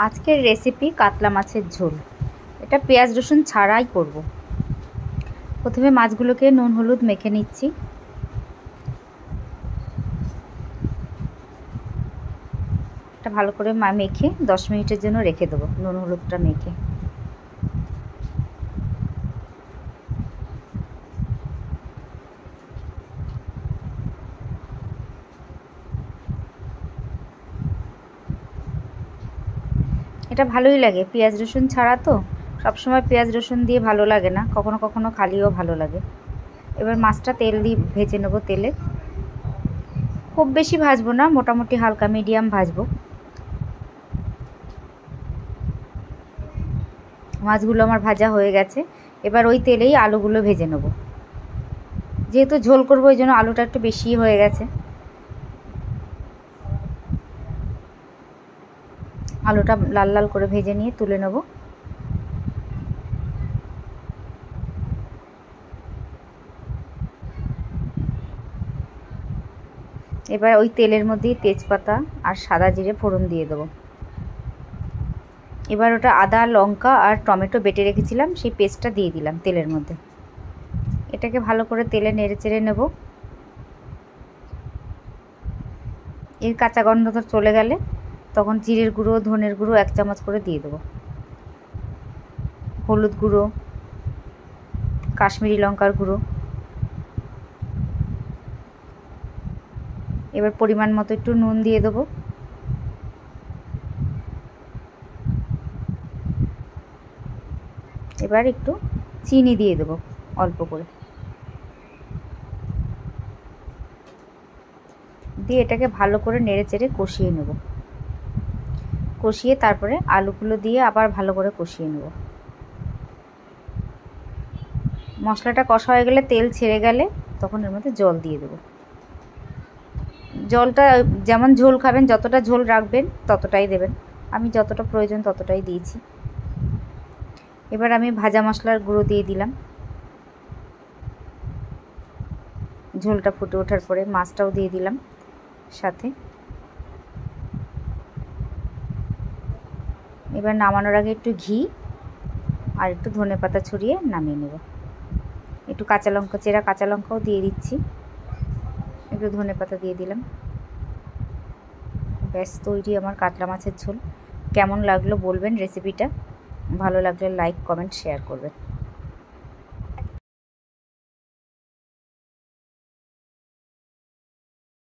আজকের রেসিপি কাতলা মাছের ঝোল। এটা পেঁয়াজ রসুন ছাড়াই করব। প্রথমে মাছগুলোকে নুন হলুদ মেখে নিচ্ছি। এটা ভালো করে মেখে 10 মিনিটের জন্য রেখে দেবো, নুন হলুদটা মেখে। এটা ভালোই লাগে, পেঁয়াজ রসুন ছাড়া তো, সবসময় পেঁয়াজ রসুন দিয়ে ভালো লাগে না, কখনো কখনো খালিও ভালো লাগে। এবার মাছটা তেল দিয়ে ভেজে নেবো। তেলে খুব বেশি ভাজবো না, মোটামুটি হালকা মিডিয়াম ভাজবো। মাছগুলো আমার ভাজা হয়ে গেছে। এবার ওই তেলেই আলুগুলো ভেজে নেব। যেহেতু ঝোল করবো ওই জন্য আলুটা একটু বেশি হয়ে গেছে। আলুটা লাল লাল করে ভেজে নিয়ে তুলে নেব। এবার ওই তেলের মধ্যেই তেজপাতা আর সাদা জিরে ফোড়ন দিয়ে দেবো। এবার ওটা আদা লঙ্কা আর টমেটো বেটে রেখেছিলাম, সেই পেস্টটা দিয়ে দিলাম তেলের মধ্যে। এটাকে ভালো করে তেলে নেড়ে চেড়ে নেব। এর কাঁচা গন্ধটা চলে গেলে তখন জিরের গুঁড়ো ধনের গুঁড়ো 1 চামচ করে দিয়ে দেবো, হলুদ গুঁড়ো, কাশ্মীরি লঙ্কার গুঁড়ো। এবার পরিমাণ মতো একটু নুন দিয়ে দেবো। এবার একটু চিনি দিয়ে দেবো অল্প করে, দিয়ে এটাকে ভালো করে নেড়ে চেড়ে কষিয়ে নেব। কষিয়ে তারপরে আলুগুলো দিয়ে আবার ভালো করে কষিয়ে নেব। মশলাটা কষা হয়ে গেলে তেল ছেড়ে গেলে তখন এর মধ্যে জল দিয়ে দেবো। জলটা যেমন ঝোল খাবেন, যতটা ঝোল রাখবেন ততটাই দেবেন। আমি যতটা প্রয়োজন ততটাই দিয়েছি। এবার আমি ভাজা মশলার গুঁড়ো দিয়ে দিলাম। ঝোলটা ফুটে ওঠার পরে মাছটাও দিয়ে দিলাম সাথে। এবার নামানোর আগে একটু ঘি আর একটু ধনেপাতা ছড়িয়ে নামিয়ে নেব। একটু কাঁচা লঙ্কা, চেরা কাঁচা লঙ্কাও দিয়ে দিচ্ছি, একটু ধনেপাতা দিয়ে দিলাম। ব্যাস তৈরি আমার কাতলা মাছের ঝোল। কেমন লাগলো বলবেন রেসিপিটা। ভালো লাগলে লাইক কমেন্ট শেয়ার করবেন।